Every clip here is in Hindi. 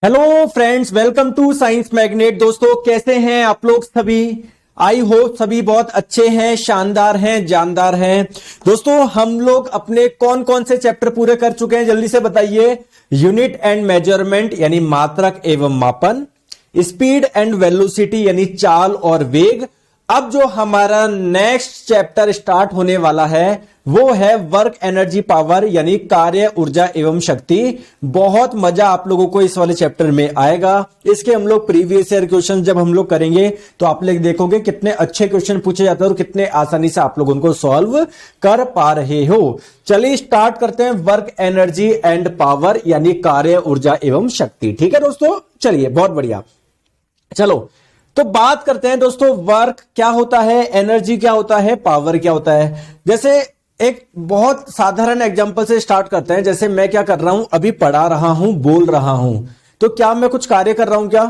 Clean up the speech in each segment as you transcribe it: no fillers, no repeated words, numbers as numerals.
Hello friends, welcome to science magnet. दोस्तों, कैसे हैं आप लोग सभी? आई होप सभी बहुत अच्छे हैं, शानदार हैं, जानदार हैं। दोस्तों, हम लोग अपने कौन कौन से चैप्टर पूरे कर चुके हैं, जल्दी से बताइए। यूनिट एंड मेजरमेंट यानी मात्रक एवं मापन, स्पीड एंड वेलोसिटी यानी चाल और वेग। अब जो हमारा नेक्स्ट चैप्टर स्टार्ट होने वाला है वो है वर्क एनर्जी पावर यानी कार्य ऊर्जा एवं शक्ति। बहुत मजा आप लोगों को इस वाले चैप्टर में आएगा। इसके हम लोग प्रीवियस ईयर क्वेश्चन जब हम लोग करेंगे तो आप लोग देखोगे कितने अच्छे क्वेश्चन पूछे जाते हैं और कितने आसानी से आप लोग उनको सॉल्व कर पा रहे हो। चलिए स्टार्ट करते हैं वर्क एनर्जी एंड पावर यानी कार्य ऊर्जा एवं शक्ति। ठीक है दोस्तों, चलिए बहुत बढ़िया। चलो तो बात करते हैं दोस्तों, वर्क क्या होता है, एनर्जी क्या होता है, पावर क्या होता है। जैसे एक बहुत साधारण एग्जांपल से स्टार्ट करते हैं। जैसे मैं क्या कर रहा हूं, अभी पढ़ा रहा हूं, बोल रहा हूं, तो क्या मैं कुछ कार्य कर रहा हूं क्या?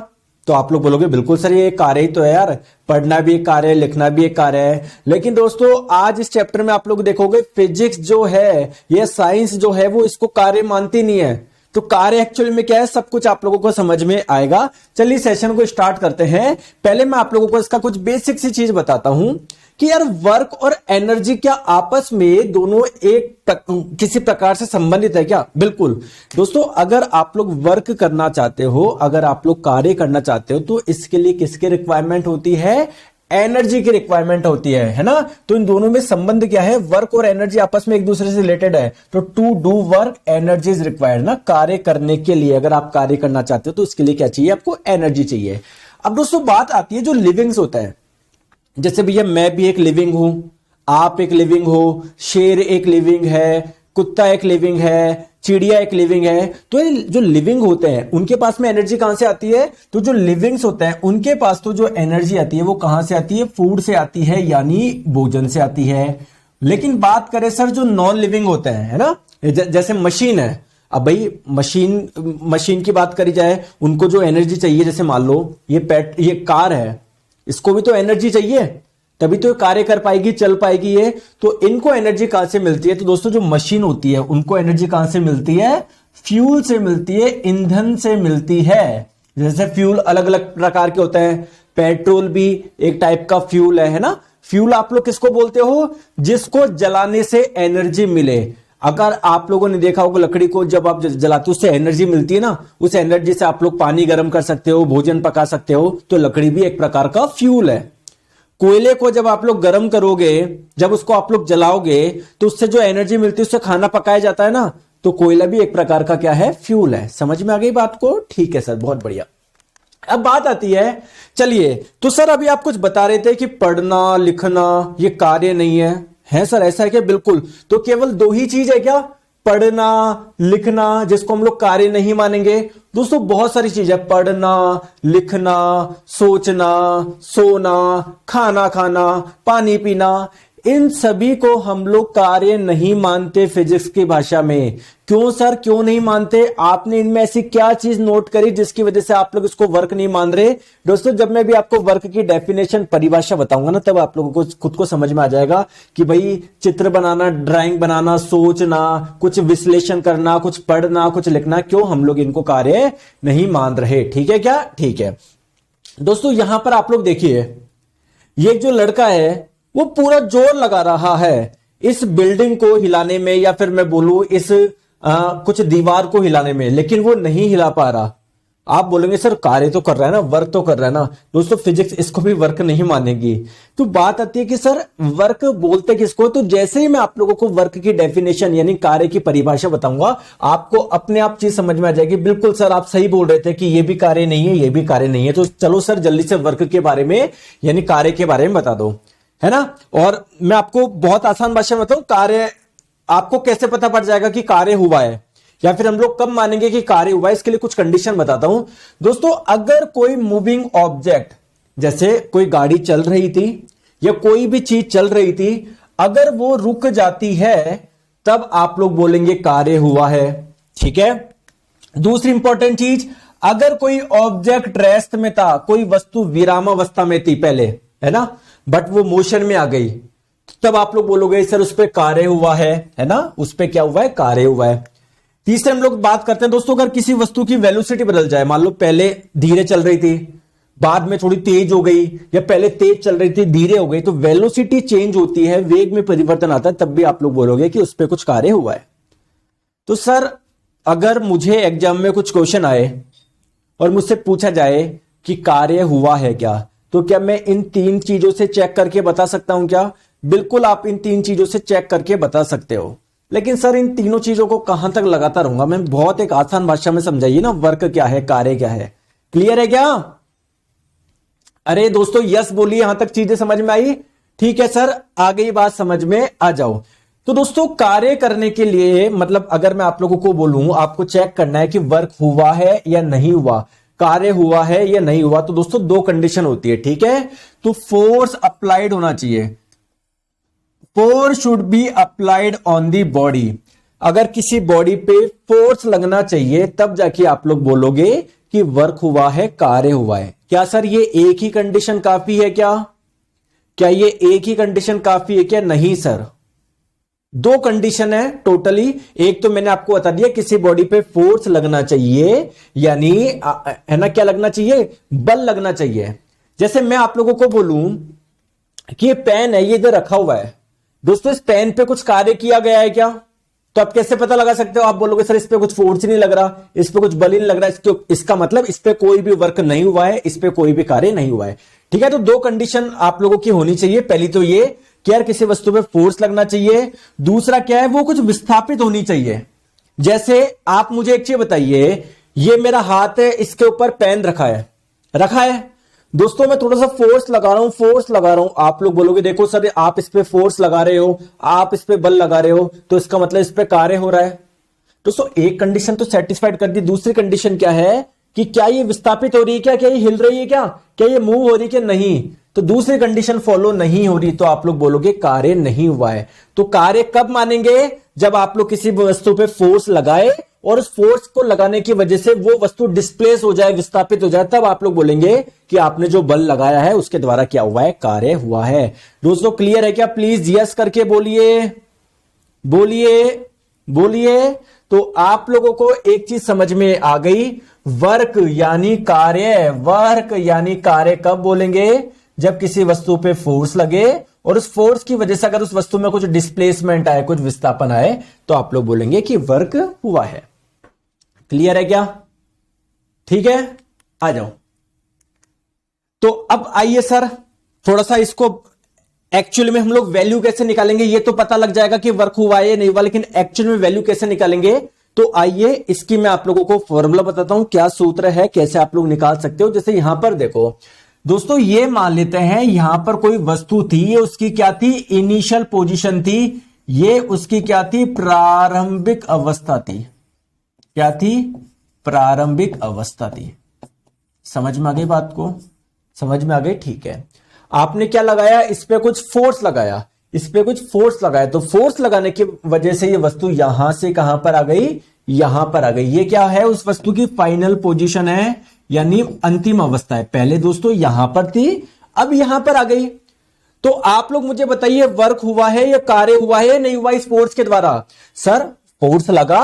तो आप लोग बोलोगे बिल्कुल सर, ये कार्य ही तो है यार, पढ़ना भी एक कार्य है, लिखना भी एक कार्य है। लेकिन दोस्तों, आज इस चैप्टर में आप लोग देखोगे फिजिक्स जो है, ये साइंस जो है, वो इसको कार्य मानती नहीं है। तो कार्य एक्चुअली में क्या है, सब कुछ आप लोगों को समझ में आएगा। चलिए सेशन को स्टार्ट करते हैं। पहले मैं आप लोगों को इसका कुछ बेसिक सी चीज बताता हूं कि यार वर्क और एनर्जी क्या आपस में दोनों किसी प्रकार से संबंधित है क्या? बिल्कुल दोस्तों, अगर आप लोग वर्क करना चाहते हो, अगर आप लोग कार्य करना चाहते हो, तो इसके लिए किसकी रिक्वायरमेंट होती है? एनर्जी की रिक्वायरमेंट होती है ना। तो इन दोनों में संबंध क्या है? वर्क और एनर्जी आपस में एक दूसरे से रिलेटेड है। तो to do work energy is required ना। कार्य करने के लिए, अगर आप कार्य करना चाहते हो तो इसके लिए क्या चाहिए? आपको एनर्जी चाहिए। अब दोस्तों बात आती है जो लिविंग्स होता है। जैसे भैया मैं भी एक लिविंग हूं, आप एक लिविंग हो, शेर एक लिविंग है, कुत्ता एक लिविंग है, चिड़िया एक लिविंग है। तो ये जो लिविंग होते हैं उनके पास में एनर्जी कहां से आती है? तो जो लिविंग्स होते हैं उनके पास तो जो एनर्जी आती है वो कहां से आती है? फूड से आती है, यानी भोजन से आती है। लेकिन बात करें सर जो नॉन लिविंग होते हैं, है ना, जैसे मशीन है। अब भाई मशीन की बात करी जाए, उनको जो एनर्जी चाहिए, जैसे मान लो ये कार है, इसको भी तो एनर्जी चाहिए, तभी तो कार्य कर पाएगी, चल पाएगी ये। तो इनको एनर्जी कहां से मिलती है? तो दोस्तों जो मशीन होती है उनको एनर्जी कहां से मिलती है? फ्यूल से मिलती है, ईंधन से मिलती है। जैसे फ्यूल अलग अलग प्रकार के होते हैं, पेट्रोल भी एक टाइप का फ्यूल है ना। फ्यूल आप लोग किसको बोलते हो? जिसको जलाने से एनर्जी मिले। अगर आप लोगों ने देखा होगा लकड़ी को जब आप जलाते हो उससे एनर्जी मिलती है ना, उस एनर्जी से आप लोग पानी गर्म कर सकते हो, भोजन पका सकते हो। तो लकड़ी भी एक प्रकार का फ्यूल है। कोयले को जब आप लोग गर्म करोगे, जब उसको आप लोग जलाओगे, तो उससे जो एनर्जी मिलती है उससे खाना पकाया जाता है ना। तो कोयला भी एक प्रकार का क्या है? फ्यूल है। समझ में आ गई बात को? ठीक है सर, बहुत बढ़िया। अब बात आती है, चलिए तो सर अभी आप कुछ बता रहे थे कि पढ़ना लिखना ये कार्य नहीं है सर, ऐसा है क्या? बिल्कुल। तो केवल दो ही चीज है क्या? पढ़ना लिखना, जिसको हम लोग कार्य नहीं मानेंगे। दोस्तों बहुत सारी चीज है, पढ़ना लिखना, सोचना, सोना, खाना खाना, पानी पीना, इन सभी को हम लोग कार्य नहीं मानते फिजिक्स की भाषा में। क्यों सर, क्यों नहीं मानते? आपने इनमें ऐसी क्या चीज नोट करी जिसकी वजह से आप लोग इसको वर्क नहीं मान रहे? दोस्तों जब मैं भी आपको वर्क की डेफिनेशन, परिभाषा बताऊंगा ना, तब आप लोगों को खुद को समझ में आ जाएगा कि भाई चित्र बनाना, ड्राइंग बनाना, सोचना, कुछ विश्लेषण करना, कुछ पढ़ना, कुछ लिखना, क्यों हम लोग इनको कार्य नहीं मान रहे। ठीक है क्या? ठीक है दोस्तों, यहां पर आप लोग देखिए, ये जो लड़का है वो पूरा जोर लगा रहा है इस बिल्डिंग को हिलाने में, या फिर मैं बोलूं इस कुछ दीवार को हिलाने में, लेकिन वो नहीं हिला पा रहा। आप बोलेंगे सर कार्य तो कर रहा है ना, वर्क तो कर रहा है ना। दोस्तों फिजिक्स इसको भी वर्क नहीं मानेगी। तो बात आती है कि सर वर्क बोलते किसको? तो जैसे ही मैं आप लोगों को वर्क की डेफिनेशन यानी कार्य की परिभाषा बताऊंगा, आपको अपने आप चीज समझ में आ जाएगी। बिल्कुल सर आप सही बोल रहे थे कि ये भी कार्य नहीं है, ये भी कार्य नहीं है। तो चलो सर जल्दी से वर्क के बारे में यानी कार्य के बारे में बता दो, है ना। और मैं आपको बहुत आसान भाषा में बताऊं, कार्य आपको कैसे पता पड़ जाएगा कि कार्य हुआ है, या फिर हम लोग कब मानेंगे कि कार्य हुआ है, इसके लिए कुछ कंडीशन बताता हूं। दोस्तों अगर कोई मूविंग ऑब्जेक्ट, जैसे कोई गाड़ी चल रही थी या कोई भी चीज चल रही थी, अगर वो रुक जाती है तब आप लोग बोलेंगे कार्य हुआ है। ठीक है। दूसरी इंपॉर्टेंट चीज, अगर कोई ऑब्जेक्ट रेस्ट में था, कोई वस्तु विरामावस्था में थी पहले, है ना, बट वो मोशन में आ गई, तब आप लोग बोलोगे सर उस पर कार्य हुआ है ना, उस पर क्या हुआ है? कार्य हुआ है। तीसरे हम लोग बात करते हैं दोस्तों, अगर किसी वस्तु की वेलोसिटी बदल जाए, मान लो पहले धीरे चल रही थी, बाद में थोड़ी तेज हो गई, या पहले तेज चल रही थी धीरे हो गई, तो वेलोसिटी चेंज होती है, वेग में परिवर्तन आता है, तब भी आप लोग बोलोगे कि उस पर कुछ कार्य हुआ है। तो सर अगर मुझे एग्जाम में कुछ क्वेश्चन आए और मुझसे पूछा जाए कि कार्य हुआ है क्या, तो क्या मैं इन 3 चीजों से चेक करके बता सकता हूं क्या? बिल्कुल, आप इन 3 चीजों से चेक करके बता सकते हो। लेकिन सर इन तीनों चीजों को कहां तक लगाता रहूंगा मैं? बहुत एक आसान भाषा में समझाइए ना, वर्क क्या है, कार्य क्या है। क्लियर है क्या? अरे दोस्तों यस बोलिए, यहां तक चीजें समझ में आई? ठीक है सर, आ गई बात समझ में, आ जाओ। तो दोस्तों कार्य करने के लिए, मतलब अगर मैं आप लोगों को बोलूं आपको चेक करना है कि वर्क हुआ है या नहीं हुआ, कार्य हुआ है या नहीं हुआ, तो दोस्तों 2 कंडीशन होती है, ठीक है? तो फोर्स अप्लाइड होना चाहिए, force should be applied on the body. अगर किसी बॉडी पे फोर्स लगना चाहिए तब जाके आप लोग बोलोगे कि वर्क हुआ है, कार्य हुआ है। क्या सर ये एक ही कंडीशन काफी है क्या? क्या ये एक ही कंडीशन काफी है क्या? नहीं सर, 2 कंडीशन है टोटली। एक तो मैंने आपको बता दिया, किसी बॉडी पे फोर्स लगना चाहिए, यानी है ना, क्या लगना चाहिए? बल लगना चाहिए। जैसे मैं आप लोगों को बोलूं कि ये पेन है, ये इधर रखा हुआ है, दोस्तों इस पेन पे कुछ कार्य किया गया है क्या? तो आप कैसे पता लगा सकते हो? आप बोलोगे सर इस पे कुछ फोर्स नहीं लग रहा, इस पे कुछ बल नहीं लग रहा, इसका मतलब इस पे कोई भी वर्क नहीं हुआ है, इस पे कोई भी कार्य नहीं हुआ है। ठीक है, तो 2 कंडीशन आप लोगों की होनी चाहिए। पहली तो ये कि यार किसी वस्तु पे फोर्स लगना चाहिए, दूसरा क्या है, वो कुछ विस्थापित होनी चाहिए। जैसे आप मुझे एक चीज बताइए, ये मेरा हाथ है, इसके ऊपर पेन रखा है दोस्तों, मैं थोड़ा सा फोर्स लगा रहा हूं, आप लोग बोलोगे देखो सर आप इस पे फोर्स लगा रहे हो, आप इस पे बल लगा रहे हो, तो इसका मतलब इस पे कार्य हो रहा है। दोस्तों एक कंडीशन तो सेटिस्फाइड कर दी, दूसरी कंडीशन क्या है कि क्या ये विस्थापित हो रही है, क्या ये हिल रही है, क्या ये मूव हो रही है कि नहीं? तो दूसरी कंडीशन फॉलो नहीं हो रही, तो आप लोग बोलोगे कार्य नहीं हुआ है। तो कार्य कब मानेंगे? जब आप लोग किसी वस्तु पे फोर्स लगाए और उस फोर्स को लगाने की वजह से वो वस्तु डिस्प्लेस हो जाए, विस्थापित हो जाए, तब आप लोग बोलेंगे कि आपने जो बल लगाया है उसके द्वारा क्या हुआ है, कार्य हुआ है। दोस्तों क्लियर है क्या? प्लीज यस करके बोलिए। तो आप लोगों को एक चीज समझ में आ गई, वर्क यानी कार्य कब बोलेंगे? जब किसी वस्तु पे फोर्स लगे और उस फोर्स की वजह से अगर उस वस्तु में कुछ डिस्प्लेसमेंट आए, कुछ विस्थापन आए, तो आप लोग बोलेंगे कि वर्क हुआ है। क्लियर है क्या? ठीक है, आ जाओ। तो अब आइए सर, थोड़ा सा इसको एक्चुअल में हम लोग वैल्यू कैसे निकालेंगे? ये तो पता लग जाएगा कि वर्क हुआ है या नहीं हुआ, लेकिन एक्चुअल में वैल्यू कैसे निकालेंगे? तो आइए इसकी मैं आप लोगों को फॉर्मूला बताता हूं, क्या सूत्र है, कैसे आप लोग निकाल सकते हो। जैसे यहां पर देखो दोस्तों, ये मान लेते हैं यहां पर कोई वस्तु थी, ये उसकी क्या थी? इनिशियल पोजीशन थी। ये उसकी क्या थी? प्रारंभिक अवस्था थी। क्या थी? प्रारंभिक अवस्था थी। समझ में आ गई बात को? समझ में आ गई? ठीक है। आपने क्या लगाया? इस पे कुछ फोर्स लगाया, तो फोर्स लगाने की वजह से ये वस्तु यहां से कहां पर आ गई? यहां पर आ गई। ये क्या है? उस वस्तु की फाइनल पोजीशन है, यानी अंतिम अवस्था है। पहले दोस्तों यहां पर थी, अब यहां पर आ गई। तो आप लोग मुझे बताइए, वर्क हुआ है या कार्य हुआ है या नहीं हुआ इस फोर्स के द्वारा? सर फोर्स लगा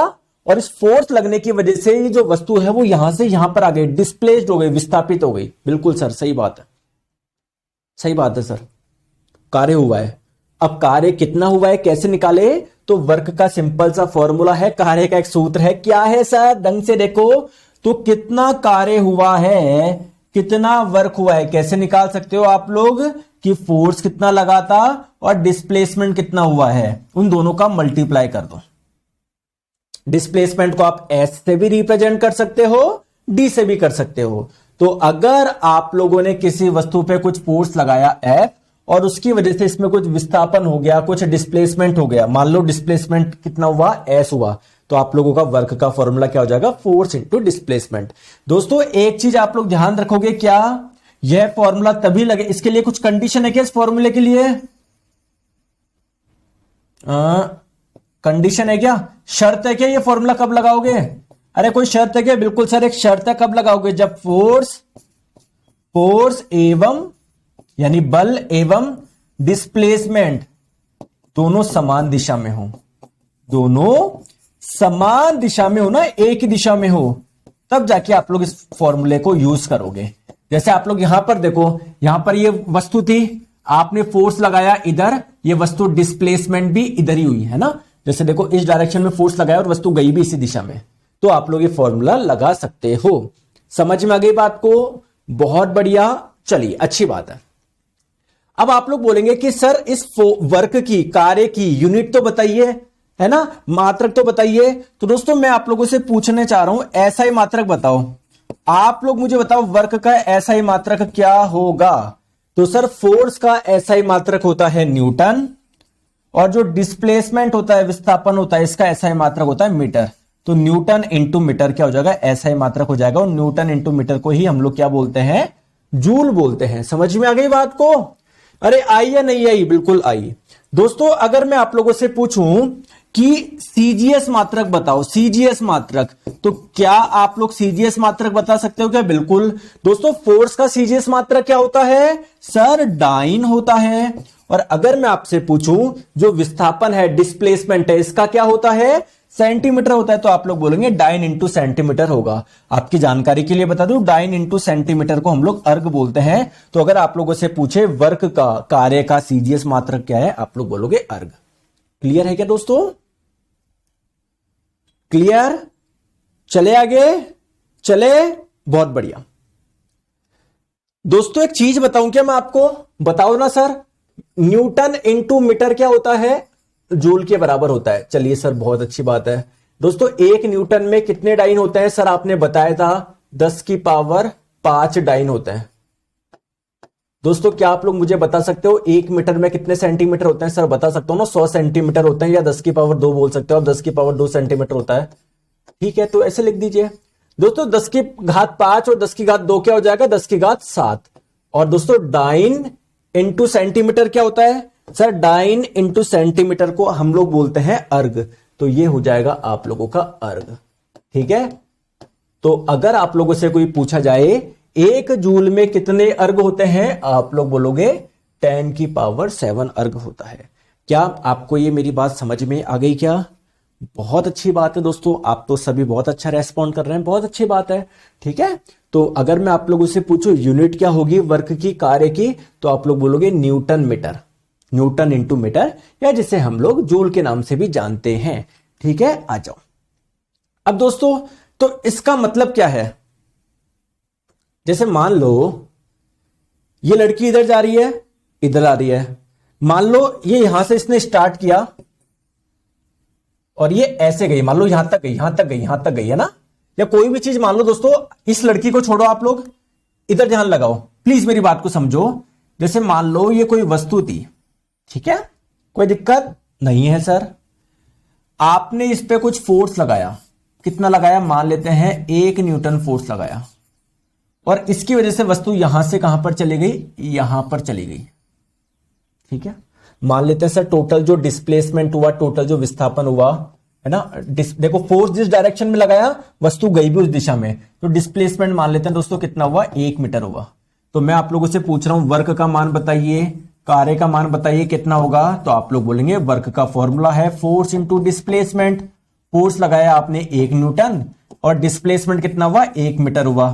और इस फोर्स लगने की वजह से ये जो वस्तु है वो यहां से यहां पर आ गई, डिस्प्लेस्ड हो गई, विस्थापित हो गई। बिल्कुल सर, सही बात है सर, कार्य हुआ है। अब कार्य कितना हुआ है कैसे निकाले? तो वर्क का सिंपल सा फॉर्मूला है, कार्य का एक सूत्र है। क्या है सर? ढंग से देखो तो, कितना कार्य हुआ है, कितना वर्क हुआ है, कैसे निकाल सकते हो आप लोग कि फोर्स कितना लगा था और डिस्प्लेसमेंट कितना हुआ है, उन दोनों का मल्टीप्लाई कर दो। डिस्प्लेसमेंट को आप एस से भी रिप्रेजेंट कर सकते हो, डी से भी कर सकते हो। तो अगर आप लोगों ने किसी वस्तु पे कुछ फोर्स लगाया एफ और उसकी वजह से इसमें कुछ विस्थापन हो गया, कुछ डिस्प्लेसमेंट हो गया, मान लो डिस्प्लेसमेंट कितना हुआ? एस हुआ, तो आप लोगों का वर्क का फॉर्मूला क्या हो जाएगा? Force into displacement. दोस्तों एक चीज आप लोग ध्यान रखोगे, क्या यह फॉर्मूला तभी लगे, इसके लिए कुछ कंडीशन है क्या इस फॉर्मूले के लिए? कंडीशन है क्या? शर्त है क्या? ये फॉर्मूला कब लगाओगे? अरे कोई शर्त है क्या? बिल्कुल सर, एक शर्त है। कब लगाओगे? जब फोर्स एवं यानी बल एवं डिस्प्लेसमेंट दोनों समान दिशा में हो, दोनों समान दिशा में हो ना, एक ही दिशा में हो, तब जाके आप लोग इस फॉर्मूले को यूज करोगे। जैसे आप लोग यहां पर देखो, यहां पर ये वस्तु थी, आपने फोर्स लगाया इधर, ये वस्तु डिस्प्लेसमेंट भी इधर ही हुई है ना। जैसे देखो इस डायरेक्शन में फोर्स लगाया और वस्तु गई भी इसी दिशा में, तो आप लोग ये फॉर्मूला लगा सकते हो। समझ में आ गई बात को? बहुत बढ़िया, चलिए अच्छी बात है। अब आप लोग बोलेंगे कि सर इस वर्क की, कार्य की यूनिट तो बताइए, है ना, मात्रक तो बताइए। तो दोस्तों मैं आप लोगों से पूछने चाह रहा हूं, ऐसा ही मात्रक बताओ। आप लोग मुझे बताओ वर्क का ऐसा ही मात्रक क्या होगा? तो सर फोर्स का ऐसा ही मात्रक होता है न्यूटन, और जो डिस्प्लेसमेंट होता है, विस्थापन होता है, इसका ऐसा ही मात्रक होता है मीटर। तो न्यूटन इंटू मीटर क्या हो जाएगा? ऐसा ही मात्रक हो जाएगा। और न्यूटन इंटू मीटर को ही हम लोग क्या बोलते हैं? जूल बोलते हैं। समझ में आ गई बात को? अरे आई या नहीं आई? बिल्कुल आई। दोस्तों अगर मैं आप लोगों से पूछूं कि सीजीएस मात्रक बताओ, सीजीएस मात्रक, तो क्या आप लोग सीजीएस मात्रक बता सकते हो क्या? बिल्कुल। दोस्तों फोर्स का सीजीएस मात्रक क्या होता है? सर डाइन होता है। और अगर मैं आपसे पूछूं जो विस्थापन है, डिस्प्लेसमेंट है, इसका क्या होता है? सेंटीमीटर होता है। तो आप लोग बोलेंगे डाइन इंटू सेंटीमीटर होगा। आपकी जानकारी के लिए बता दूं, डाइन इंटू सेंटीमीटर को हम लोग अर्ग बोलते हैं। तो अगर आप लोगों से पूछे वर्क का, कार्य का सीजीएस मात्रक क्या है, आप लोग बोलोगे अर्ग। क्लियर है क्या दोस्तों? क्लियर? चले आगे, चले, बहुत बढ़िया। दोस्तों एक चीज बताऊं क्या मैं आपको? बताओ ना सर, न्यूटन इंटू मीटर क्या होता है? जूल के बराबर होता है। चलिए सर बहुत अच्छी बात है। दोस्तों एक न्यूटन में कितने डाइन होते हैं? सर आपने बताया था 10 की पावर 5 डाइन होते हैं। दोस्तों क्या आप लोग मुझे बता सकते हो 1 मीटर में कितने सेंटीमीटर होते हैं? सर बता सकता हूं ना, 100 सेंटीमीटर होते हैं, या 10 की पावर 2 बोल सकते हो आप, 10 की पावर 2 सेंटीमीटर होता है। ठीक है, तो ऐसे लिख दीजिए। दोस्तों 10 की घात 5 और 10 की घात 2 क्या हो जाएगा? 10 की घात 7। और दोस्तों डाइन इंटू सेंटीमीटर क्या होता है? सर डाइन इंटू सेंटीमीटर को हम लोग बोलते हैं अर्ग। तो ये हो जाएगा आप लोगों का अर्ग। ठीक है, तो अगर आप लोगों से कोई पूछा जाए 1 जूल में कितने अर्ग होते हैं, आप लोग बोलोगे 10 की पावर 7 अर्ग होता है। क्या आपको ये मेरी बात समझ में आ गई क्या? बहुत अच्छी बात है दोस्तों, आप तो सभी बहुत अच्छा रेस्पॉन्ड कर रहे हैं, बहुत अच्छी बात है। ठीक है, तो अगर मैं आप लोगों से पूछूं यूनिट क्या होगी वर्क की, कार्य की, तो आप लोग बोलोगे newton meter, newton into meter, या जिसे हम लोग जूल के नाम से भी जानते हैं। ठीक है, आ जाओ। अब दोस्तों तो इसका मतलब क्या है? जैसे मान लो ये लड़की इधर जा रही है, इधर आ रही है। मान लो ये यहां से इसने स्टार्ट किया और ये ऐसे गई, मान लो यहां तक गई, यहां तक गई, यहां तक गई, है ना। या कोई भी चीज मान लो दोस्तों, इस लड़की को छोड़ो, आप लोग इधर ध्यान लगाओ, प्लीज मेरी बात को समझो। जैसे मान लो ये कोई वस्तु थी, ठीक है, कोई दिक्कत नहीं है सर। आपने इस पे कुछ फोर्स लगाया, कितना लगाया? मान लेते हैं 1 न्यूटन फोर्स लगाया, और इसकी वजह से वस्तु यहां से कहां पर चली गई? यहां पर चली गई। ठीक है, मान लेते हैं सर टोटल जो डिस्प्लेसमेंट हुआ, टोटल जो विस्थापन हुआ, है ना, देखो फोर्स जिस डायरेक्शन में लगाया वस्तु गई भी उस दिशा में, तो डिस्प्लेसमेंट मान लेते हैं दोस्तों कितना हुआ? 1 मीटर हुआ। तो मैं आप लोगों से पूछ रहा हूं वर्क का मान बताइए, कार्य का मान बताइए कितना होगा? तो आप लोग बोलेंगे वर्क का फॉर्मूला है फोर्स इंटू डिस्प्लेसमेंट। फोर्स लगाया आपने 1 न्यूटन और डिस्प्लेसमेंट कितना हुआ? 1 मीटर हुआ।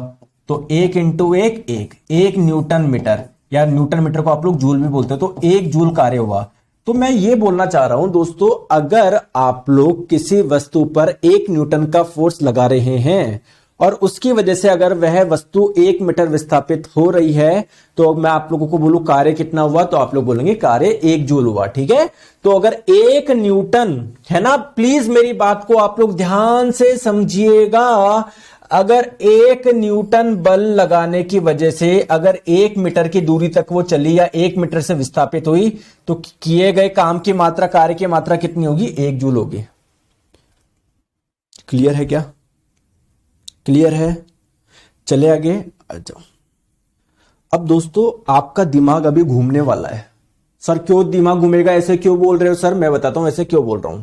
तो 1 इंटू 1 1 न्यूटन मीटर, या न्यूटन मीटर को आप लोग जूल भी बोलते हो, तो 1 जूल कार्य हुआ। तो मैं ये बोलना चाह रहा हूं दोस्तों, अगर आप लोग किसी वस्तु पर 1 न्यूटन का फोर्स लगा रहे हैं और उसकी वजह से अगर वह वस्तु 1 मीटर विस्थापित हो रही है, तो मैं आप लोगों को बोलूं कार्य कितना हुआ, तो आप लोग बोलेंगे कार्य 1 जूल हुआ। ठीक है, तो अगर 1 न्यूटन, है ना, प्लीज मेरी बात को आप लोग ध्यान से समझिएगा, अगर 1 न्यूटन बल लगाने की वजह से अगर 1 मीटर की दूरी तक वो चली या 1 मीटर से विस्थापित हुई, तो किए गए काम की मात्रा, कार्य की मात्रा कितनी होगी? 1 जूल होगी। क्लियर है क्या? क्लियर है? चले आगे आ जाओ। अब दोस्तों आपका दिमाग अभी घूमने वाला है। सर क्यों दिमाग घूमेगा, ऐसे क्यों बोल रहे हो सर? मैं बताता हूं ऐसे क्यों बोल रहा हूं।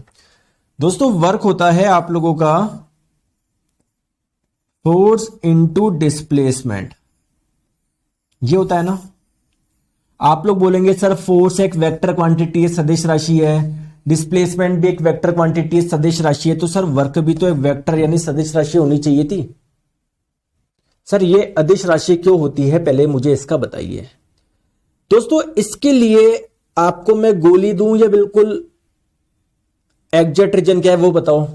दोस्तों वर्क होता है आप लोगों का फोर्स इंटू डिस्प्लेसमेंट, ये होता है ना। आप लोग बोलेंगे सर फोर्स एक वेक्टर क्वांटिटी है, सदिश राशि है, डिस्प्लेसमेंट भी एक वेक्टर क्वांटिटी है, सदिश राशि है, तो सर वर्क भी तो एक वेक्टर यानी सदिश राशि होनी चाहिए थी। सर ये अदिश राशि क्यों होती है, पहले मुझे इसका बताइए दोस्तों। इसके लिए आपको मैं गोली दूं या बिल्कुल एग्जैक्ट रीजन क्या है वो बताओ,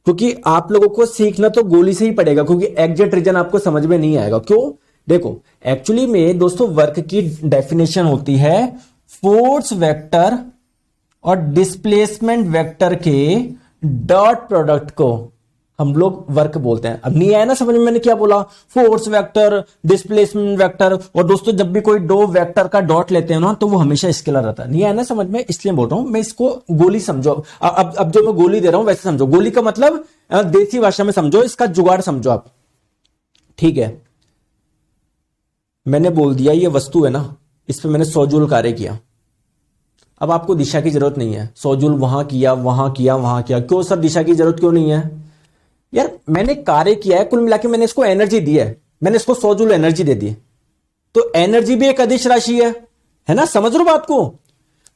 क्योंकि आप लोगों को सीखना तो गोली से ही पड़ेगा, क्योंकि एग्जैक्ट रीजन आपको समझ में नहीं आएगा। क्यों? देखो एक्चुअली में दोस्तों वर्क की डेफिनेशन होती है फोर्स वेक्टर और डिस्प्लेसमेंट वेक्टर के डॉट प्रोडक्ट को हम लोग वर्क बोलते हैं। अब नहीं आया ना समझ में मैंने क्या बोला? Force vector, displacement vector. और दोस्तों जब भी कोई दो वेक्टर का डॉट लेते हैं ना तो वो हमेशा स्केलर रहता है। नहीं आया ना समझ में, इसलिए बोल रहा हूं मैं, इसको गोली समझो। अब जो मैं गोली दे रहा हूं वैसे समझो। गोली का मतलब देसी भाषा में समझो, इसका जुगाड़ समझो आप, ठीक है? मैंने बोल दिया ये वस्तु है ना, इस पर मैंने 100 जूल कार्य किया। अब आपको दिशा की जरूरत नहीं है, 100 जूल वहां किया, वहां किया, वहां किया। क्यों सर दिशा की जरूरत क्यों नहीं है? यार मैंने कार्य किया है, कुल मिला के मैंने इसको एनर्जी दी है, मैंने इसको 100 जूल एनर्जी दे दी, तो एनर्जी भी एक अदिश राशि है ना? समझ रहे हो बात को?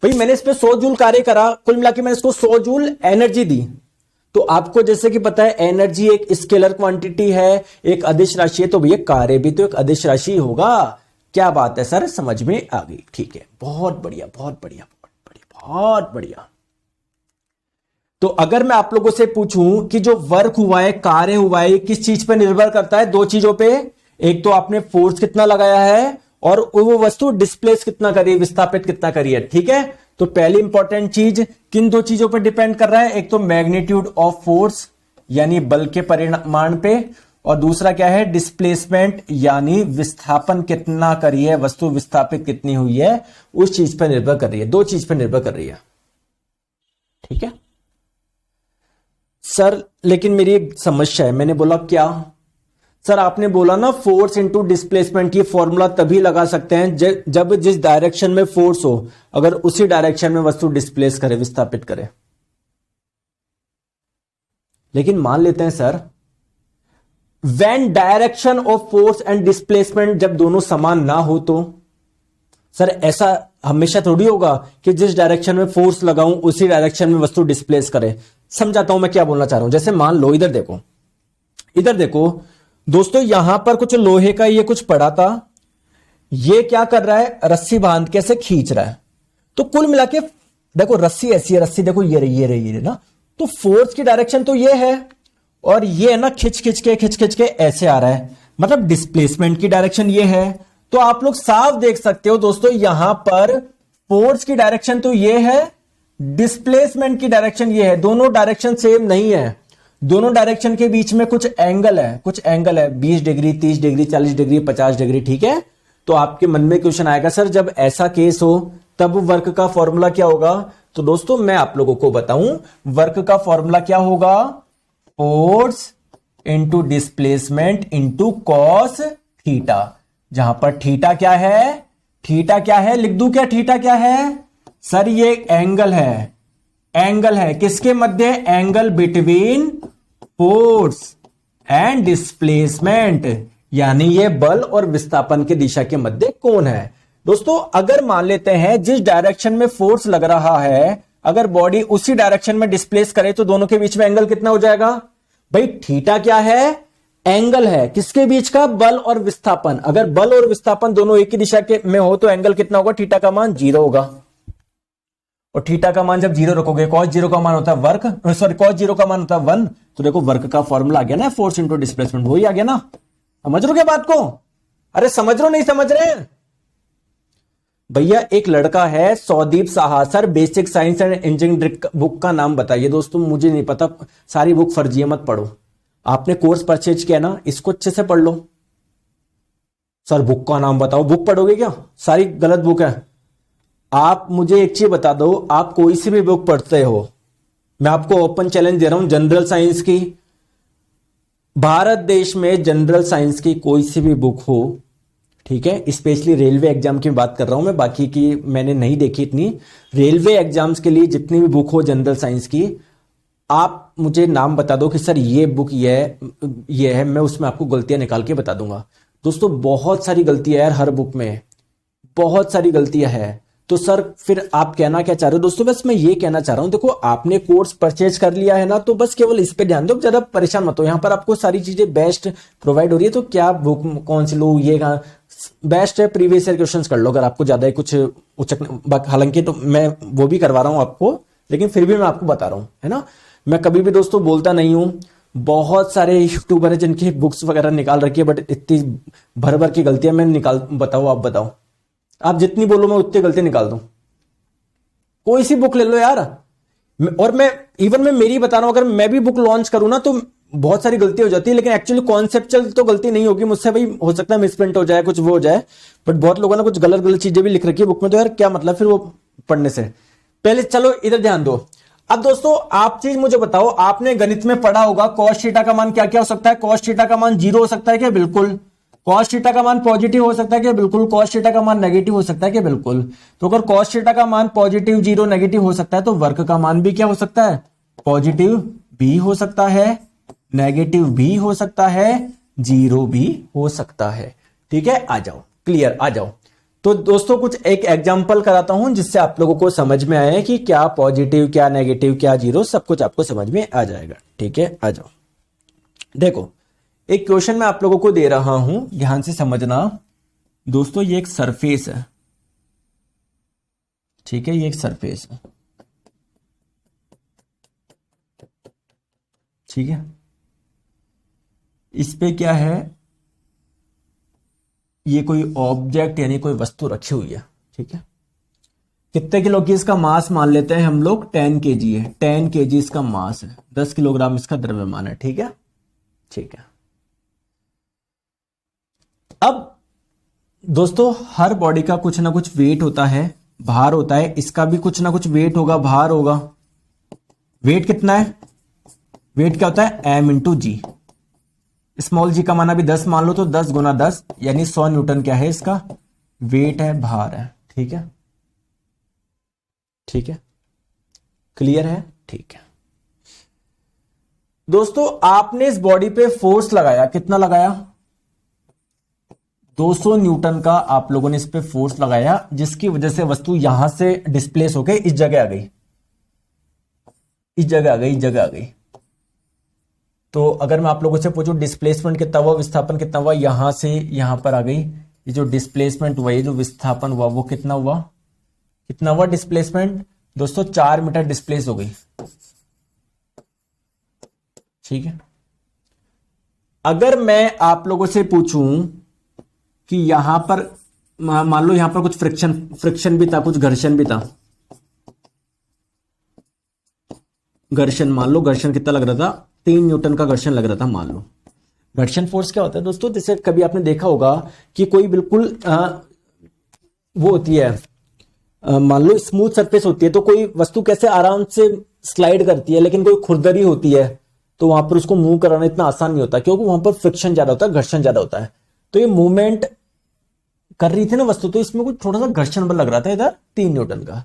भाई मैंने इस पे 100 जूल कार्य करा, कुल मिला के मैंने इसको 100 जूल एनर्जी दी। तो आपको जैसे कि पता है एनर्जी एक स्केलर क्वांटिटी है, एक अदिश राशि है, तो भैया कार्य भी तो एक अदिश राशि होगा। क्या बात है सर, समझ में आ गई? ठीक है, बहुत बढ़िया, बहुत बढ़िया, बहुत बढ़िया, बहुत बढ़िया। तो अगर मैं आप लोगों से पूछूं कि जो वर्क हुआ है, कार्य हुआ है, किस चीज पर निर्भर करता है? दो चीजों पे। एक तो आपने फोर्स कितना लगाया है और वो वस्तु डिस्प्लेस कितना करी, विस्थापित कितना करी है, ठीक है? तो पहली इंपॉर्टेंट चीज किन दो चीजों पर डिपेंड कर रहा है? एक तो मैग्नीट्यूड ऑफ फोर्स यानी बल के परिमाण पे, और दूसरा क्या है? डिस्प्लेसमेंट यानी विस्थापन कितना करी है, वस्तु विस्थापित कितनी हुई है, उस चीज पर निर्भर कर रही है। दो चीज पर निर्भर कर रही है, ठीक है सर? लेकिन मेरी एक समस्या है। मैंने बोला क्या सर? आपने बोला ना फोर्स इंटू डिस्प्लेसमेंट, ये फॉर्मूला तभी लगा सकते हैं जब जिस डायरेक्शन में फोर्स हो, अगर उसी डायरेक्शन में वस्तु डिस्प्लेस करे, विस्थापित करे। लेकिन मान लेते हैं sir when direction of force and displacement जब दोनों समान ना हो, तो सर ऐसा हमेशा थोड़ी होगा कि जिस डायरेक्शन में फोर्स लगाऊं उसी डायरेक्शन में वस्तु डिस्प्लेस करे। समझाता हूं मैं क्या बोलना चाह रहा हूं। जैसे मान लो इधर देखो, इधर देखो दोस्तों, यहां पर कुछ लोहे का ये कुछ पड़ा था, ये क्या कर रहा है? रस्सी बांध के ऐसे खींच रहा है। तो कुल मिला के देखो रस्सी ऐसी है, रस्सी देखो ये रही, ये रही, ये रही ना। तो फोर्स की डायरेक्शन तो ये है, और ये ना खिंच खिंच के ऐसे आ रहा है, मतलब डिस्प्लेसमेंट की डायरेक्शन ये है। तो आप लोग साफ देख सकते हो दोस्तों, यहां पर फोर्स की डायरेक्शन तो ये है, डिस्प्लेसमेंट की डायरेक्शन ये है। दोनों डायरेक्शन सेम नहीं है, दोनों डायरेक्शन के बीच में कुछ एंगल है, कुछ एंगल है, 20 डिग्री, 30 डिग्री, 40 डिग्री, 50 डिग्री, ठीक है? तो आपके मन में क्वेश्चन आएगा सर जब ऐसा केस हो तब वर्क का फॉर्मूला क्या होगा? तो दोस्तों मैं आप लोगों को बताऊं, वर्क का फॉर्मूला क्या होगा? Force into displacement into cos theta. जहां पर थीटा क्या है? थीटा क्या है? लिख दूं क्या थीटा क्या है? सर ये एंगल है, एंगल है किसके मध्य? Angle between force and displacement, यानी ये बल और विस्थापन की दिशा के मध्य कोण है। दोस्तों अगर मान लेते हैं जिस डायरेक्शन में फोर्स लग रहा है, अगर बॉडी उसी डायरेक्शन में डिस्प्लेस करे तो दोनों के बीच में एंगल कितना हो जाएगा? भाई थीटा क्या है? एंगल है किसके बीच का? बल और विस्थापन। अगर बल और विस्थापन दोनों एक ही दिशा के में हो तो एंगल कितना होगा? थीटा का मान 0 होगा। और थीटा का मान जब 0 रखोगे, cos 0 का मान होता है वर्क, सॉरी cos 0 का मान होता है 1, तो देखो वर्क का फॉर्मूला आ गया ना, फोर्स इंटू डिस्प्लेसमेंट, वही आ गया ना। समझ रहे हो क्या बात को? अरे समझ रहे हो नहीं समझ रहे? भैया एक लड़का है Saudeep Saha, sir basic science and engineering book का नाम बताइए। दोस्तों मुझे नहीं पता, सारी बुक फर्जी मत पढ़ो। आपने कोर्स परचेज किया ना, इसको अच्छे से पढ़ लो। सर बुक का नाम बताओ, बुक पढ़ोगे क्या? सारी गलत बुक है। आप मुझे एक चीज बता दो, आप कोई सी भी बुक पढ़ते हो, मैं आपको ओपन चैलेंज दे रहा हूं, जनरल साइंस की, भारत देश में जनरल साइंस की कोई सी भी बुक हो, ठीक है, स्पेशली रेलवे एग्जाम की बात कर रहा हूं मैं, बाकी की मैंने नहीं देखी इतनी। रेलवे एग्जाम्स के लिए जितनी भी बुक हो जनरल साइंस की, आप मुझे नाम बता दो कि सर ये बुक ये है, मैं उसमें आपको गलतियां निकाल के बता दूंगा। दोस्तों बहुत सारी गलतियां यार हर बुक में, बहुत सारी गलतियां है। तो सर फिर आप कहना क्या चाह रहे हो? दोस्तों बस मैं ये कहना चाह रहा हूं, देखो आपने कोर्स परचेज कर लिया है ना, तो बस केवल इस पे ध्यान दो, ज्यादा परेशान मत हो। यहाँ पर आपको सारी चीजें बेस्ट प्रोवाइड हो रही है, तो क्या बुक कौन सी लो, ये बेस्ट है। प्रीवियस ईयर क्वेश्चंस कर लो अगर आपको ज्यादा कुछ उचक, हालांकि तो मैं वो भी करवा रहा हूं आपको, लेकिन फिर भी मैं आपको बता रहा हूं, है ना। मैं कभी भी दोस्तों बोलता नहीं हूं, बहुत सारे यूट्यूबर है जिनकी बुक्स वगैरह निकाल रखी है, बट इतनी भर भर की गलतियां मैं निकाल, बताओ आप बताओ, आप जितनी बोलो मैं उतनी गलती निकाल दूं। कोई सी बुक ले लो यार, और मैं इवन मैं मेरी बता रहा हूं, अगर मैं भी बुक लॉन्च करूं ना तो बहुत सारी गलती हो जाती है, लेकिन एक्चुअली कॉन्सेप्चुअल तो गलती नहीं होगी मुझसे, भाई हो सकता है मिसप्रिंट हो जाए, कुछ वो हो जाए, बट बहुत लोगों ने कुछ गलत गलत चीजें भी लिख रखी है बुक में, तो यार क्या मतलब फिर वो पढ़ने से। पहले चलो इधर ध्यान दो। अब दोस्तों आप चीज मुझे बताओ, आपने गणित में पढ़ा होगा कॉस थीटा का मान क्या क्या हो सकता है? कॉस थीटा का मान 0 हो सकता है क्या? बिल्कुल। कॉस थीटा का मान पॉजिटिव हो सकता है क्या? बिल्कुल। कॉस थीटा का मान नेगेटिव हो सकता है क्या? बिल्कुल। तो अगर कॉस थीटा का मान पॉजिटिव 0 नेगेटिव हो सकता है, तो वर्ग का मान भी क्या हो सकता है? पॉजिटिव भी हो सकता है, नेगेटिव भी हो सकता है, 0 भी हो सकता है। ठीक है, आ जाओ, क्लियर, आ जाओ। तो दोस्तों कुछ एक एग्जांपल कराता हूं जिससे आप लोगों को समझ में आए कि क्या पॉजिटिव, क्या नेगेटिव, क्या 0, सब कुछ आपको समझ में आ जाएगा। ठीक है, आ जाओ। देखो एक क्वेश्चन मैं आप लोगों को दे रहा हूं, ध्यान से समझना दोस्तों। ये एक सरफेस है, ठीक है, ये एक सरफेस है, ठीक है। इस पे क्या है, ये कोई ऑब्जेक्ट यानी कोई वस्तु रखी हुई है, ठीक है। कितने किलो की इसका मास मान लेते हैं हम लोग? 10 केजी है, 10 केजी इसका मास है, 10 किलोग्राम इसका द्रव्यमान है, ठीक है, ठीक है। अब दोस्तों हर बॉडी का कुछ ना कुछ वेट होता है, भार होता है, इसका भी कुछ ना कुछ वेट होगा, भार होगा। वेट कितना है? वेट क्या होता है? m इंटू जी। स्मॉल जी का माना भी 10 मान लो, तो 10 गुना 10 यानी 100 न्यूटन क्या है इसका वेट है, भार है, ठीक है, ठीक है, क्लियर है, ठीक है। दोस्तों आपने इस बॉडी पे फोर्स लगाया, कितना लगाया? 200 न्यूटन का आप लोगों ने इस पे फोर्स लगाया, जिसकी वजह से वस्तु यहां से डिस्प्लेस होकर इस जगह आ गई, इस जगह आ गई, इस जगह आ गई। तो अगर मैं आप लोगों से पूछूं डिस्प्लेसमेंट कितना हुआ, विस्थापन कितना हुआ, यहां से यहां पर आ गई, ये जो डिस्प्लेसमेंट हुआ, ये जो विस्थापन हुआ वो कितना हुआ? कितना हुआ डिस्प्लेसमेंट? दोस्तों 4 मीटर डिस्प्लेस हो गई, ठीक है। अगर मैं आप लोगों से पूछूं कि यहां पर मान लो यहां पर कुछ फ्रिक्शन भी था, कुछ घर्षण भी था, घर्षण मान लो, घर्षण कितना लग रहा था? 3 न्यूटन का घर्षण लग रहा था, मान लो। घर्षण फोर्स क्या होता है दोस्तों? जैसे कभी आपने देखा होगा कि कोई बिल्कुल वो होती है, मान लो स्मूथ सरफेस होती है, तो कोई वस्तु कैसे आराम से स्लाइड करती है, लेकिन कोई खुरदरी होती है तो वहां पर उसको मूव कराना इतना आसान नहीं होता, क्योंकि वहां पर फ्रिक्शन ज्यादा होता है, घर्षण ज्यादा होता है। तो ये मूवमेंट कर रही थी ना वस्तु, तो इसमें कुछ थोड़ा सा घर्षण बल लग रहा था इधर 3 न्यूटन का।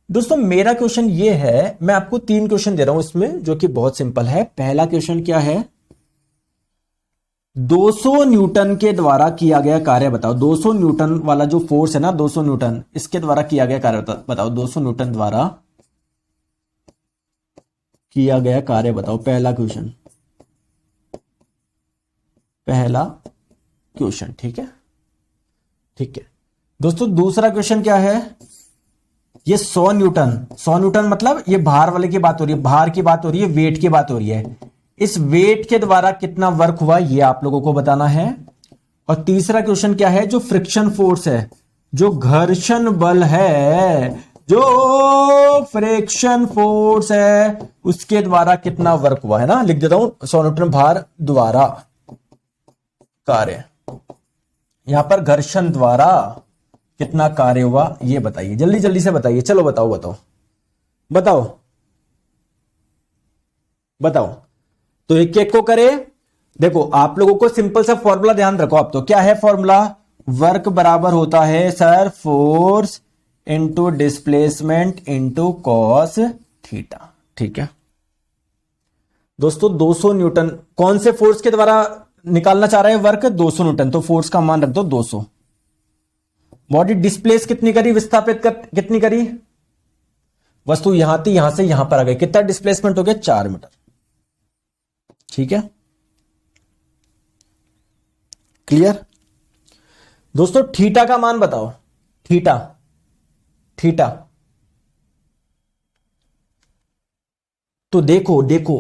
दोस्तों मेरा क्वेश्चन ये है, मैं आपको 3 क्वेश्चन दे रहा हूं इसमें, जो कि बहुत सिंपल है। पहला क्वेश्चन क्या है? 200 न्यूटन के द्वारा किया गया कार्य बताओ। 200 न्यूटन वाला जो फोर्स है ना, 200 न्यूटन, इसके द्वारा किया गया कार्य बताओ। 200 न्यूटन द्वारा किया गया कार्य बताओ। पहला क्वेश्चन, पहला क्वेश्चन, ठीक है, ठीक है। दोस्तों दूसरा क्वेश्चन क्या है? ये 100 न्यूटन, 100 न्यूटन मतलब ये भार वाले की बात हो रही है, भार की बात हो रही है, वेट की बात हो रही है। इस वेट के द्वारा कितना वर्क हुआ ये आप लोगों को बताना है। और तीसरा क्वेश्चन क्या है? जो फ्रिक्शन फोर्स है, जो घर्षण बल है, जो फ्रिक्शन फोर्स है, उसके द्वारा कितना वर्क हुआ, है ना। लिख देता हूं, 100 न्यूटन भार द्वारा कार्य, यहां पर घर्षण द्वारा कितना कार्य हुआ ये बताइए, जल्दी जल्दी से बताइए। चलो बताओ बताओ बताओ बताओ। तो एक एक को करे। देखो आप लोगों को सिंपल सा फॉर्मूला ध्यान रखो आप, तो क्या है फॉर्मूला? वर्क बराबर होता है sir force into displacement into cos theta, ठीक है। दोस्तों 200 न्यूटन कौन से फोर्स के द्वारा निकालना चाह रहे हैं वर्क? 200 न्यूटन, तो फोर्स का मान रख दो 200। बॉडी डिस्प्लेस कितनी करी, विस्थापित कितनी करी, वस्तु यहां थी, यहां से यहां पर आ गई, कितना डिस्प्लेसमेंट हो गया, 4 मीटर। ठीक है, क्लियर। दोस्तों थीटा का मान बताओ, थीटा, थीटा। तो देखो देखो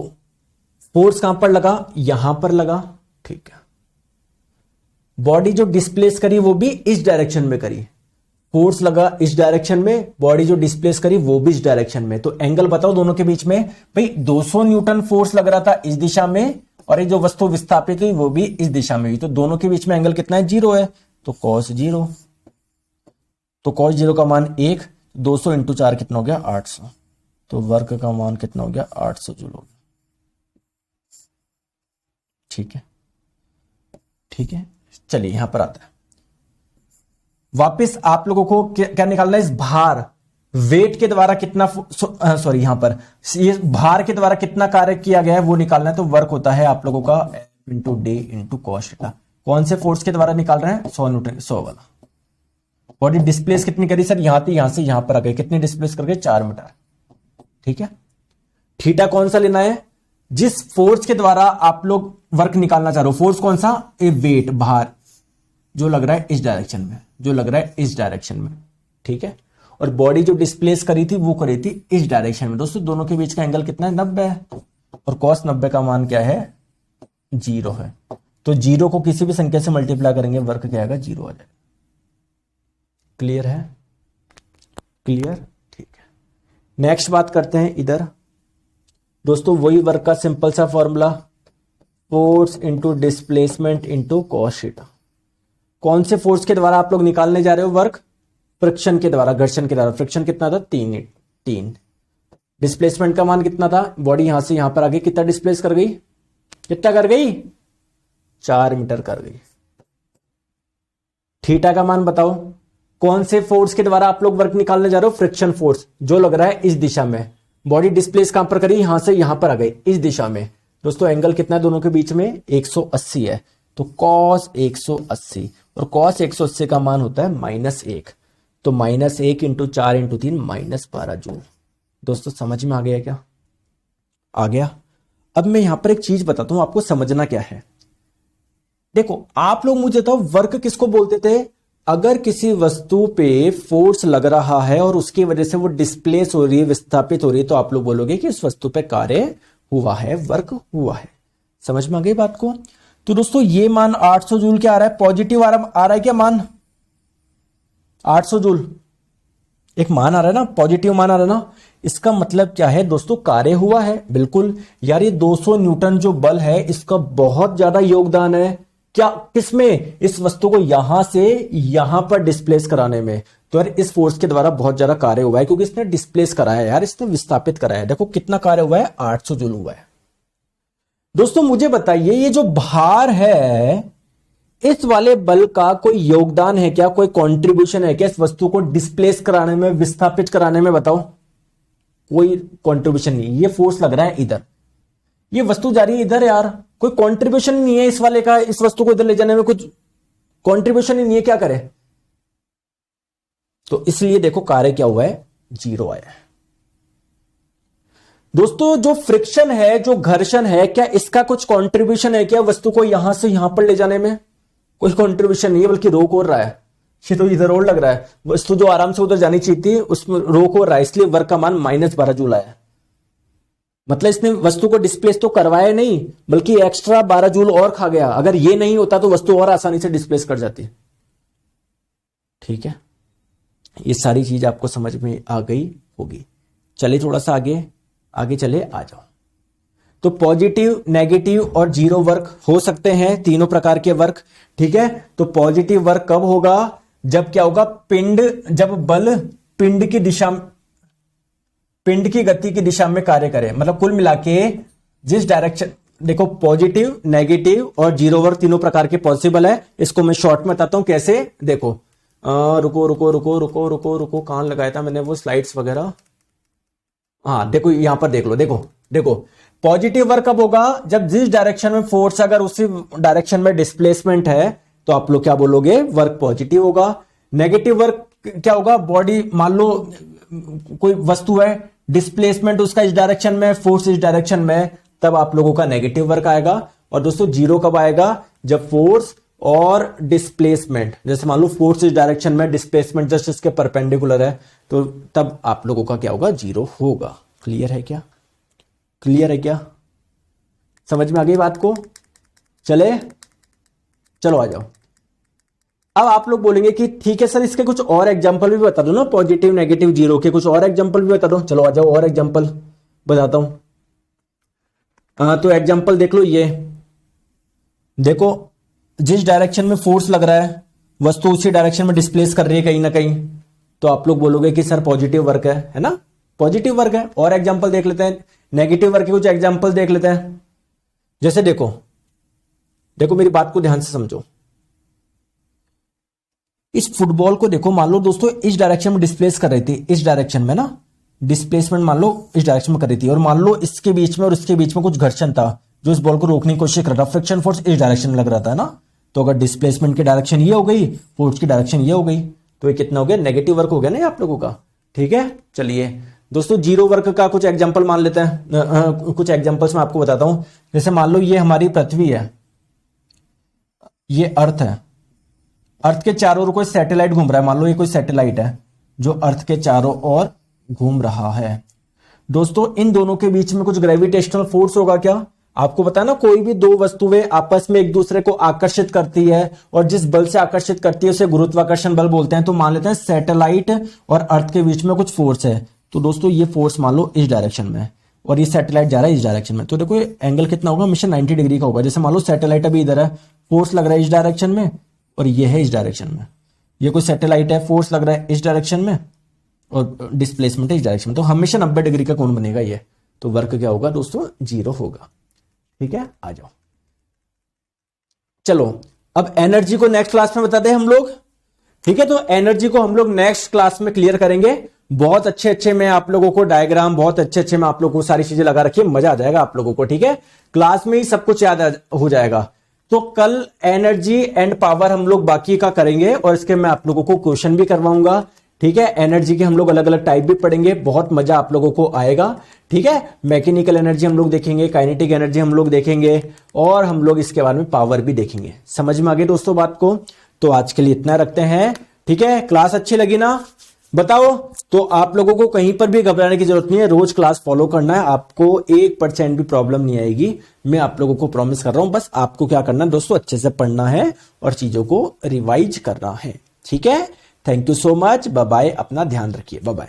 फोर्स कहां पर लगा, यहां पर लगा। ठीक है, बॉडी जो डिस्प्लेस करी वो भी इस डायरेक्शन में करी, फोर्स लगा इस डायरेक्शन में, बॉडी जो डिस्प्लेस करी वो भी इस डायरेक्शन में। तो एंगल बताओ दोनों के बीच में। भाई 200 न्यूटन फोर्स लग रहा था इस दिशा में, और ये जो वस्तु विस्थापित हुई वो भी इस दिशा में हुई, तो दोनों के बीच में एंगल कितना है, 0 है। तो cos 0, तो cos 0 का मान 1, 200 इंटू 4 कितना हो गया, 800। तो वर्क का मान कितना हो गया, 800 जूल हो गया। ठीक है, ठीक है, चलिए यहां पर आता है। वापस आप लोगों को क्या निकालना है, इस भार, वेट के द्वारा कितना, सॉरी यहां पर ये भार के द्वारा कितना कार्य किया गया है वो निकालना है। तो वर्क होता है आप लोगों का into day into cos theta. कौन से फोर्स के द्वारा निकाल रहे हैं, 100 न्यूटन, 100 वाला। बॉडी डिस्प्लेस कितनी करी सर, यहां थी, यहां से यहां पर आ गई, कितनी डिस्प्लेस कर गए, 4 मीटर। ठीक है, थीटा कौन सा लेना है, जिस फोर्स के द्वारा आप लोग वर्क निकालना चाह रहे हो, फोर्स कौन सा, ए वेट, भार जो लग रहा है इस डायरेक्शन में, जो लग रहा है इस डायरेक्शन में। ठीक है, और बॉडी जो डिस्प्लेस करी थी वो करी थी इस डायरेक्शन में। दोस्तों दोनों के बीच का एंगल कितना है, 90 है, और कॉस 90 का मान क्या है, 0 है। तो 0 को किसी भी संख्या से मल्टीप्लाई करेंगे, वर्क क्या आएगा, 0 आ जाएगा। क्लियर है, क्लियर, ठीक है। नेक्स्ट बात करते हैं इधर। दोस्तों वही वर्क का सिंपल सा formula, force into displacement into cos theta. कौन से फोर्स के द्वारा आप लोग निकालने जा रहे हो वर्क, फ्रिक्शन के द्वारा, घर्षण के द्वारा। फ्रिक्शन कितना था, 3। डिस्प्लेसमेंट का मान कितना था, बॉडी यहां से यहां पर आ गई, कितना डिस्प्लेस कर गई, कितना कर गई, 4 मीटर कर गई। थीटा का मान बताओ, कौन से फोर्स के द्वारा आप लोग वर्क निकालने जा रहे हो, फ्रिक्शन फोर्स जो लग रहा है इस दिशा में, बॉडी डिस्प्लेस कहां पर करी, यहां से यहां पर आ गई, इस दिशा में। दोस्तों एंगल कितना है दोनों के बीच में, 180 है। तो cos 180, और cos 180 का मान होता है -1। तो -1 इंटू 4 इंटू 3 -12 जूल। दोस्तों समझ में आ गया क्या, आ गया। अब मैं यहां पर एक चीज बताता हूं, आपको समझना क्या है। देखो आप लोग मुझे बताओ, वर्क किसको बोलते थे, अगर किसी वस्तु पे फोर्स लग रहा है और उसकी वजह से वो डिस्प्लेस हो रही है, विस्थापित हो रही है, तो आप लोग बोलोगे कि उस वस्तु पे कार्य हुआ है, वर्क हुआ है। समझ में आ गई बात को। तो दोस्तों ये मान 800 जूल क्या आ रहा है, पॉजिटिव आ रहा है क्या मान, 800 जूल एक मान आ रहा है ना, पॉजिटिव मान आ रहा है ना। इसका मतलब क्या है दोस्तों, कार्य हुआ है। बिल्कुल यार, ये 200 न्यूटन जो बल है इसका बहुत ज्यादा योगदान है, क्या, किसमें, इस वस्तु को यहां से यहां पर डिस्प्लेस कराने में। तो यार इस फोर्स के द्वारा बहुत ज्यादा कार्य हुआ है, क्योंकि इसने डिस्प्लेस कराया यार, इसने विस्थापित कराया। देखो कितना कार्य हुआ है, 800 जूल हुआ है। दोस्तों मुझे बताइए, ये जो भार है इस वाले बल का कोई योगदान है क्या, कोई कंट्रीब्यूशन है क्या इस वस्तु को डिस्प्लेस कराने में, विस्थापित कराने में, बताओ। कोई कंट्रीब्यूशन नहीं। ये फोर्स लग रहा है इधर, ये वस्तु जा रही है इधर, यार कोई कंट्रीब्यूशन नहीं है इस वाले का, इस वस्तु को इधर ले जाने में कुछ कंट्रीब्यूशन ही नहीं है, क्या करे। तो इसलिए देखो कार्य क्या हुआ है, 0 आया है। दोस्तों जो फ्रिक्शन है, जो घर्षण है, क्या इसका कुछ कंट्रीब्यूशन है क्या वस्तु को यहां से यहां पर ले जाने में, कोई कंट्रीब्यूशन नहीं है, बल्कि रोक हो रहा है। ये तो इधर और लग रहा है, वस्तु जो आराम से उधर जानी चाहिए थी उसमें रोक हो रहा है, इसलिए वर्क का मान -12 जूल आया। मतलब इसने वस्तु को डिस्प्लेस तो करवाया नहीं, बल्कि एक्स्ट्रा 12 जूल और खा गया। अगर ये नहीं होता तो वस्तु और आसानी से डिस्प्लेस कर जाती। ठीक है, ये सारी चीज आपको समझ में आ गई होगी। चलिए थोड़ा सा आगे आगे चले, आ जाओ। तो पॉजिटिव, नेगेटिव और 0 वर्क हो सकते हैं, तीनों प्रकार के वर्क। ठीक है, तो पॉजिटिव वर्क कब होगा, जब क्या होगा, जब बल पिंड की दिशा, पिंड की गति की दिशा में कार्य करे। मतलब कुल मिला के जिस डायरेक्शन, देखो पॉजिटिव, नेगेटिव और 0 वर्क तीनों प्रकार के पॉसिबल है। इसको मैं शॉर्ट में बताता हूं कैसे। देखो रुको रुको रुको रुको रुको रुको, कहां लगाया था मैंने वो स्लाइड्स वगैरह। हाँ देखो यहां पर देख लो, देखो देखो पॉजिटिव वर्क कब होगा, जब जिस डायरेक्शन में फोर्स, अगर उसी डायरेक्शन में डिस्प्लेसमेंट है तो आप लोग क्या बोलोगे, वर्क पॉजिटिव होगा। नेगेटिव वर्क क्या होगा, बॉडी मान लो कोई वस्तु है, डिस्प्लेसमेंट उसका इस डायरेक्शन में, फोर्स इस डायरेक्शन में, तब आप लोगों का नेगेटिव वर्क आएगा। और दोस्तों जीरो कब आएगा, जब फोर्स और डिस्प्लेसमेंट, जैसे मान लो फोर्स इस डायरेक्शन में, डिस्प्लेसमेंट जस्ट इसके परपेंडिकुलर है, तो तब आप लोगों का क्या होगा, जीरो होगा। क्लियर है क्या, क्लियर है क्या, समझ में आ गई बात को? चले, चलो आ जाओ। अब आप लोग बोलेंगे कि ठीक है सर, इसके कुछ और एग्जांपल भी बता दो ना, पॉजिटिव नेगेटिव जीरो के कुछ और एग्जांपल भी बता दो। चलो आ जाओ, और एग्जांपल बताता हूं। तो एग्जांपल देख लो, ये देखो, जिस डायरेक्शन में फोर्स लग रहा है वस्तु उसी डायरेक्शन में डिस्प्लेस कर रही है कहीं ना कहीं, तो आप लोग बोलोगे कि सर पॉजिटिव वर्क है ना, पॉजिटिव वर्क है। और एग्जांपल देख लेते हैं, नेगेटिव वर्क के कुछ एग्जांपल देख लेते हैं। जैसे देखो, देखो मेरी बात को ध्यान से समझो। इस फुटबॉल को देखो, मान लो दोस्तों इस डायरेक्शन में डिस्प्लेस कर रही थी, इस डायरेक्शन में ना, डिस्प्लेसमेंट मान लो इस डायरेक्शन में कर रही थी, और मान लो इसके बीच में और इसके बीच में कुछ घर्षण था जो इस बॉल को रोकने की कोशिश कर रहा था, फ्रिक्शन फोर्स इस डायरेक्शन में लग रहा था ना। तो अगर डिस्प्लेसमेंट की डायरेक्शन ये हो गई, फोर्स की डायरेक्शन ये हो गई, तो ये कितना हो गया, नेगेटिव वर्क हो गया ना आप लोगों का। ठीक है, चलिए दोस्तों जीरो वर्क का कुछ एग्जांपल मान लेते हैं। कुछ एग्जांपल्स मैं आपको बताता हूं। जैसे मान लो ये हमारी पृथ्वी है, ये अर्थ है, अर्थ के चारों ओर कोई सैटेलाइट घूम रहा है। मान लो ये कोई सैटेलाइट है जो अर्थ के चारों ओर घूम रहा है। दोस्तों इन दोनों के बीच में कुछ ग्रेविटेशनल फोर्स होगा क्या? आपको पता है ना, कोई भी दो वस्तुएं आपस में एक दूसरे को आकर्षित करती है, और जिस बल से आकर्षित करती है उसे गुरुत्वाकर्षण बल बोलते हैं। तो मान लेते हैं सैटेलाइट और अर्थ के बीच में कुछ फोर्स है। तो दोस्तों ये फोर्स मान लो इस डायरेक्शन में है और ये सैटेलाइट जा रहा है इस डायरेक्शन में, तो देखो एंगल कितना होगा, हमेशा 90 डिग्री का होगा। जैसे मान लो सैटेलाइट अभी इधर है, फोर्स लग रहा है इस डायरेक्शन में, और ये है इस डायरेक्शन में। ये कोई सैटेलाइट है, फोर्स लग रहा है इस डायरेक्शन में और डिस्प्लेसमेंट है इस डायरेक्शन में, तो हमेशा 90 डिग्री का कोण बनेगा ये। तो वर्क क्या होगा दोस्तों, जीरो होगा। ठीक है, आ जाओ। चलो अब एनर्जी को नेक्स्ट क्लास में बताते हैं हम लोग। ठीक है, तो एनर्जी को हम लोग नेक्स्ट क्लास में क्लियर करेंगे। बहुत अच्छे अच्छे मैं आप लोगों को डायग्राम, बहुत अच्छे अच्छे मैं आप लोगों को सारी चीजें लगा रखी है, मजा आ जाएगा आप लोगों को। ठीक है, क्लास में ही सब कुछ याद हो जाएगा। तो कल एनर्जी एंड पावर हम लोग बाकी का करेंगे, और इसके मैं आप लोगों को क्वेश्चन भी करवाऊंगा। ठीक है, एनर्जी के हम लोग अलग अलग टाइप भी पढ़ेंगे, बहुत मजा आप लोगों को आएगा। ठीक है, मैकेनिकल एनर्जी हम लोग देखेंगे, काइनेटिक एनर्जी हम लोग देखेंगे, और हम लोग इसके बारे में पावर भी देखेंगे। समझ में आ गई दोस्तों बात को? तो आज के लिए इतना रखते हैं। ठीक है, क्लास अच्छी लगी ना, बताओ। तो आप लोगों को कहीं पर भी घबराने की जरूरत नहीं है, रोज क्लास फॉलो करना है, आपको 1% भी प्रॉब्लम नहीं आएगी, मैं आप लोगों को प्रॉमिस कर रहा हूं। बस आपको क्या करना है दोस्तों, अच्छे से पढ़ना है और चीजों को रिवाइज करना है। ठीक है, thank you so much, bye bye, अपना ध्यान रखिए, बाय बाय।